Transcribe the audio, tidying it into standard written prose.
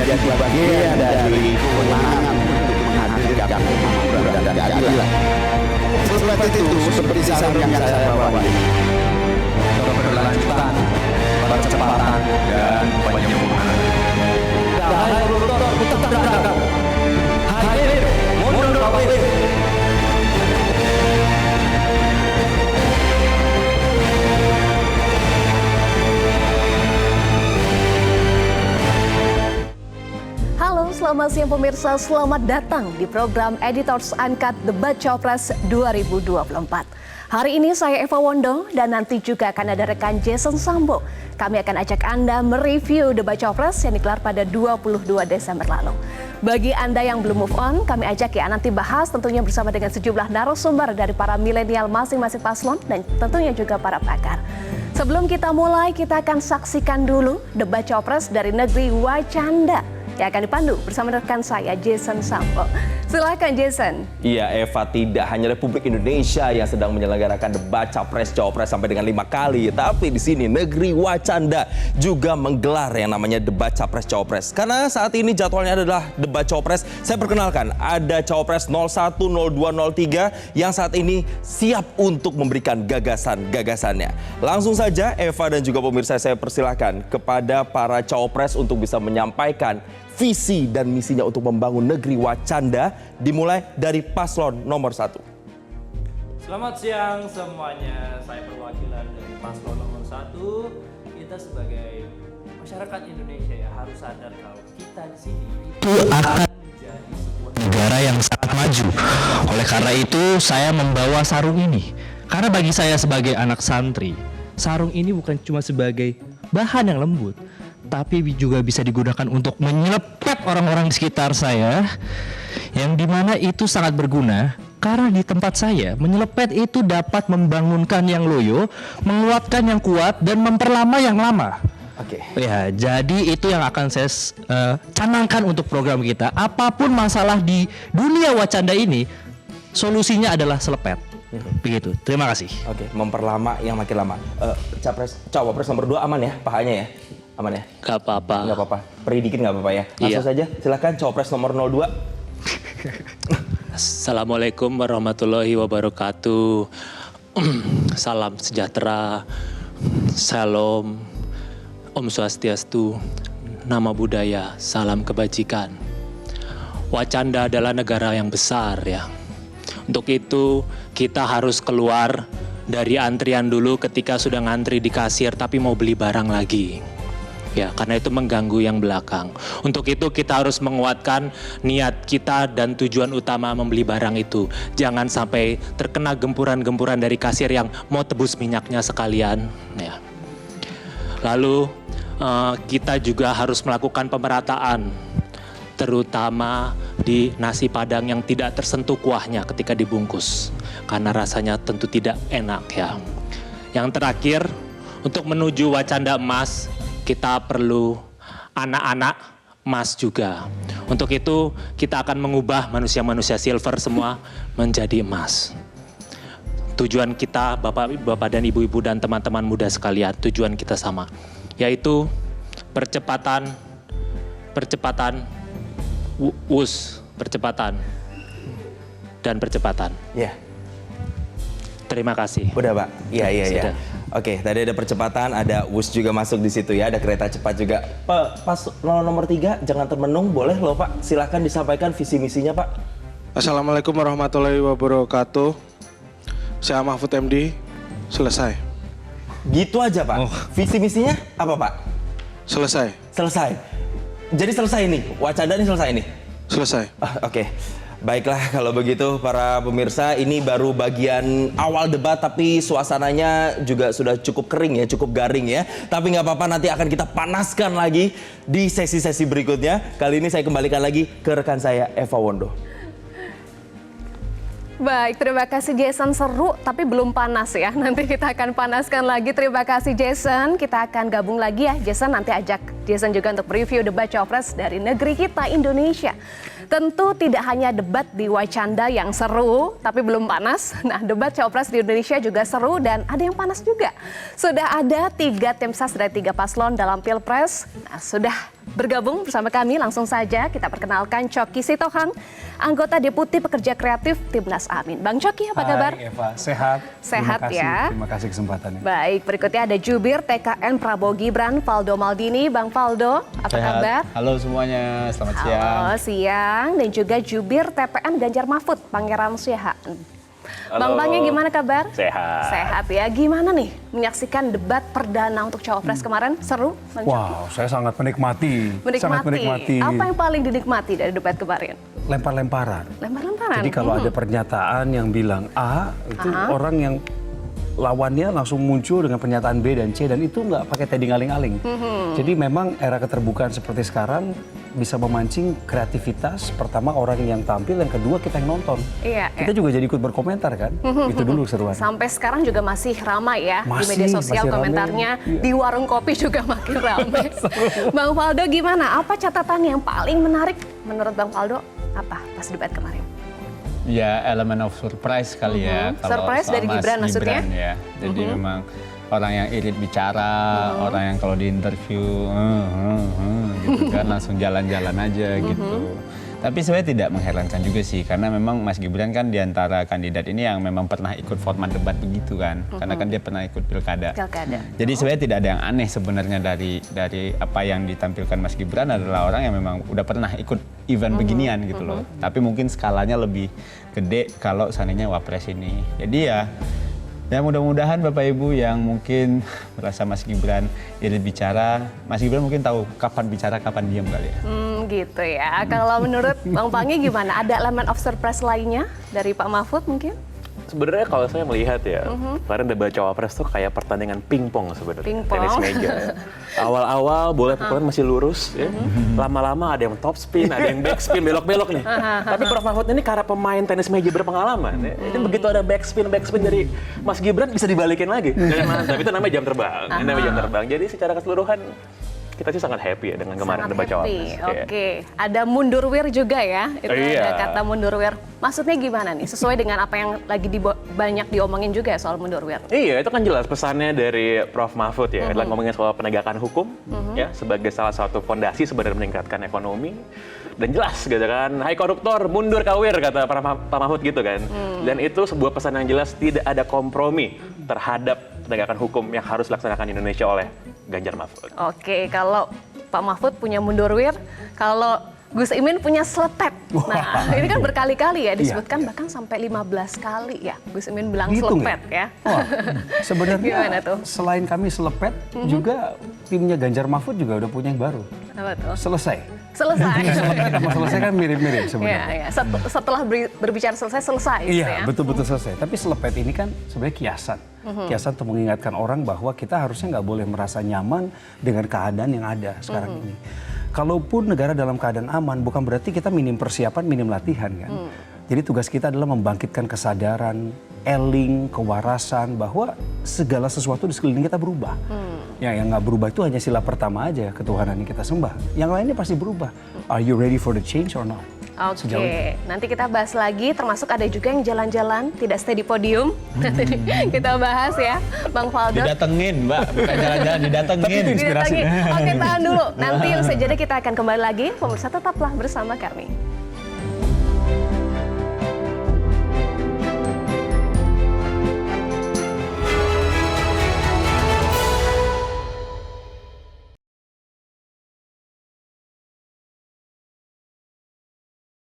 menjadi bagian dari kewenangan untuk menghadirkan kemakmuran dan keadilan. Setelah itu, seperti sarung yang saya bawa ini, keberlanjutan, percepatan, dan penyempurnaan. Hai koruptor, putar belakang. Hadir, mundur kawin. Halo, selamat siang pemirsa. Selamat datang di program Editors Uncut Debat Cawapres 2024. Hari ini saya Eva Wondo dan nanti juga akan ada rekan Jason Sambo. Kami akan ajak Anda mereview debat Cawapres yang digelar pada 22 Desember lalu. Bagi Anda yang belum move on, kami ajak ya nanti bahas tentunya bersama dengan sejumlah narasumber dari para milenial masing-masing paslon dan tentunya juga para pakar. Sebelum kita mulai, kita akan saksikan dulu debat Cawapres dari negeri Wacanda yang akan dipandu bersama rekan saya Jason Sambo. Silakan Jason. Iya Eva, tidak hanya Republik Indonesia yang sedang menyelenggarakan debat Capres-Cawapres sampai dengan 5 kali, tapi di sini negeri Wacanda juga menggelar yang namanya debat Capres-Cawapres. Karena saat ini jadwalnya adalah debat Cawapres. Saya perkenalkan, ada Cawapres 01, 02, 03 yang saat ini siap untuk memberikan gagasan-gagasannya. Langsung saja Eva dan juga pemirsa, saya persilahkan kepada para Cawapres untuk bisa menyampaikan visi dan misinya untuk membangun negeri Wacanda, dimulai dari paslon nomor 1. Selamat siang semuanya, saya perwakilan dari paslon nomor 1. Kita sebagai masyarakat Indonesia ya harus sadar kalau kita di sini itu akan menjadi sebuah negara yang sangat maju. Oleh karena itu saya membawa sarung ini. Karena bagi saya sebagai anak santri, sarung ini bukan cuma sebagai bahan yang lembut, tapi juga bisa digunakan untuk menyelepet orang-orang di sekitar saya, yang dimana itu sangat berguna. Karena di tempat saya, menyelepet itu dapat membangunkan yang loyo, menguatkan yang kuat, dan memperlama yang lama. Oke. Ya, jadi itu yang akan saya canangkan untuk program kita. Apapun masalah di dunia Wacanda ini, solusinya adalah selepet. Begitu. Terima kasih. Oke, memperlama yang makin lama. Cawapres nomor 2 aman ya, pahanya ya? Aman ya? Gak apa-apa. Nggak apa-apa. Perih dikit nggak apa-apa ya? Langsung saja, silakan Cawapres nomor 02. Assalamualaikum warahmatullahi wabarakatuh. Salam sejahtera, salam, Om Swastiastu, nama budaya, salam kebajikan. Wacanda adalah negara yang besar ya. Untuk itu kita harus keluar dari antrian dulu ketika sudah ngantri di kasir tapi mau beli barang lagi. Ya, karena itu mengganggu yang belakang. Untuk itu kita harus menguatkan niat kita dan tujuan utama membeli barang itu. Jangan sampai terkena gempuran-gempuran dari kasir yang mau tebus minyaknya sekalian. Ya. Lalu kita juga harus melakukan pemerataan, terutama di nasi padang yang tidak tersentuh kuahnya ketika dibungkus. Karena rasanya tentu tidak enak ya. Yang terakhir, untuk menuju Wacanda emas, kita perlu anak-anak emas juga. Untuk itu kita akan mengubah manusia-manusia silver semua menjadi emas. Tujuan kita Bapak dan Ibu-ibu dan teman-teman muda sekalian, tujuan kita sama, yaitu percepatan dan percepatan. Ya. Terima kasih. Udah Pak? Iya. Sudah. Oke, tadi ada percepatan, ada WUS juga masuk di situ ya, ada kereta cepat juga. Pak, pas nomor 3, jangan termenung, boleh loh Pak. Silahkan disampaikan visi misinya Pak. Assalamualaikum warahmatullahi wabarakatuh. Saya Mahfud MD, selesai. Gitu aja Pak. Visi misinya apa Pak? Selesai. Selesai. Jadi selesai nih, Wacanda ini selesai nih? Selesai. Oke. Baiklah kalau begitu para pemirsa, ini baru bagian awal debat tapi suasananya juga sudah cukup kering ya, cukup garing ya. Tapi nggak apa-apa, nanti akan kita panaskan lagi di sesi-sesi berikutnya. Kali ini saya kembalikan lagi ke rekan saya Eva Wondo. Baik, terima kasih Jason. Seru tapi belum panas ya. Nanti kita akan panaskan lagi. Terima kasih Jason. Kita akan gabung lagi ya. Jason nanti ajak Jason juga untuk review debat Cawapres dari negeri kita, Indonesia. Tentu tidak hanya debat di Wacanda yang seru, tapi belum panas. Nah, debat Cawapres di Indonesia juga seru dan ada yang panas juga. Sudah ada 3 tim ses dari 3 paslon dalam Pilpres. Nah, sudah bergabung bersama kami, langsung saja kita perkenalkan Coki Sitohang, anggota Deputi Pekerja Kreatif Timnas Amin. Bang Coki, apa kabar? Hai Eva, sehat. Sehat ya. Terima kasih kesempatannya. Baik, berikutnya ada Jubir TKN Prabowo Gibran, Valdo Maldini. Bang Valdo, apa kabar? Halo semuanya, selamat siang. Halo, siang. Dan juga Jubir TPN Ganjar Mahfud, Pangeran Siahaan. Bang Bangnya gimana kabar? Sehat. Sehat ya. Gimana nih menyaksikan debat perdana untuk Cawapres kemarin? Seru? Bang Coki? Wow, saya sangat menikmati. Sangat menikmati. Apa yang paling dinikmati dari debat kemarin? Lempar-lemparan. Lempar-lemparan. Jadi kalau ada pernyataan yang bilang A, itu orang yang lawannya langsung muncul dengan pernyataan B dan C, dan itu nggak pakai teding aling-aling. Jadi memang era keterbukaan seperti sekarang bisa memancing kreativitas. Pertama orang yang tampil, yang kedua kita yang nonton. Iya, Kita juga jadi ikut berkomentar kan. Itu dulu seruan. Sampai sekarang juga masih ramai ya di Masih, media sosial, masih ramai. komentarnya. Iya. Di warung kopi juga makin ramai. Bang Valdo gimana? Apa catatan yang paling menarik menurut Bang Valdo? Apa pas debat kemarin? Ya, elemen of surprise kali ya. Surprise dari soal Mas Gibran maksudnya? Ya. Jadi memang orang yang irit bicara, orang yang kalau di interview gitu kan langsung jalan-jalan aja gitu. Tapi sebenarnya tidak mengherankan juga sih, karena memang Mas Gibran kan diantara kandidat ini yang memang pernah ikut format debat begitu kan, karena kan dia pernah ikut pilkada. Jadi sebenarnya tidak ada yang aneh sebenarnya dari apa yang ditampilkan Mas Gibran, adalah orang yang memang udah pernah ikut event beginian gitu loh. Tapi mungkin skalanya lebih gede kalau seandainya Wapres ini. Jadi ya mudah-mudahan Bapak Ibu yang mungkin merasa Mas Gibran irit bicara, Mas Gibran mungkin tahu kapan bicara, kapan diam kali ya. Gitu ya. Kalau menurut Bang Pangi gimana? Ada elemen of surprise lainnya dari Pak Mahfud mungkin? Sebenarnya kalau saya melihat ya, kemarin debat Cawapres tuh kayak pertandingan pingpong sebenarnya. Pingpong. Tenis meja. Ya. Awal-awal bola pukulan masih lurus, ya. Lama-lama ada yang top spin, ada yang back spin, belok-belok nih. Tapi Prof Mahfud ini karena pemain tenis meja berpengalaman, ya. Jadi begitu ada back spin dari Mas Gibran bisa dibalikin lagi. Dan mantap, itu namanya jam terbang. Ini namanya jam terbang. Jadi secara keseluruhan kita sih sangat happy ya dengan kemarin debat Cawapres. Oke. Ada mundurwir juga ya. Itu Iya. ada kata mundurwir. Maksudnya gimana nih? Sesuai dengan apa yang lagi banyak diomongin juga ya soal mundurwir. Iya, itu kan jelas pesannya dari Prof Mahfud ya, adalah ngomongin soal penegakan hukum ya sebagai salah satu fondasi sebenarnya meningkatkan ekonomi. Dan jelas gitu kan, hai koruptor, mundur kawir kata Pak Mahfud gitu kan. Dan itu sebuah pesan yang jelas, tidak ada kompromi terhadap penegakan hukum yang harus dilaksanakan di Indonesia oleh Ganjar Mahfud. Oke, kalau Pak Mahfud punya mundurwir, kalau Gus Imin punya selepet. Nah, ini kan berkali-kali ya disebutkan, bahkan sampai 15 kali ya Gus Imin bilang Dihitung selepet ya. Wah, Gimana sebenarnya tuh? selain kami selepet, juga timnya Ganjar Mahfud juga udah punya yang baru. Apa tuh? Selesai. Selesai. Selepet sama selesai kan mirip-mirip Iya, sebenarnya. iya. Setelah berbicara selesai gitu Iya, ya. betul-betul selesai. Tapi selepet ini kan sebenarnya kiasan. Kiasan untuk mengingatkan orang bahwa kita harusnya nggak boleh merasa nyaman dengan keadaan yang ada sekarang ini. Kalaupun negara dalam keadaan aman, bukan berarti kita minim persiapan, minim latihan kan. Jadi tugas kita adalah membangkitkan kesadaran, eling, kewarasan bahwa segala sesuatu di sekeliling kita berubah. Ya, yang nggak berubah itu hanya sila pertama aja, ketuhanan yang kita sembah. Yang lainnya pasti berubah. Are you ready for the change or not? Oke, nanti kita bahas lagi, termasuk ada juga yang jalan-jalan, tidak stay di podium. Nanti kita bahas ya, Bang Valdo. Didatengin, Mbak, bukan jalan-jalan, didatengin. Didatengin. Oke, tahan dulu. Nanti yang saja kita akan kembali lagi. Pemirsa tetaplah bersama kami.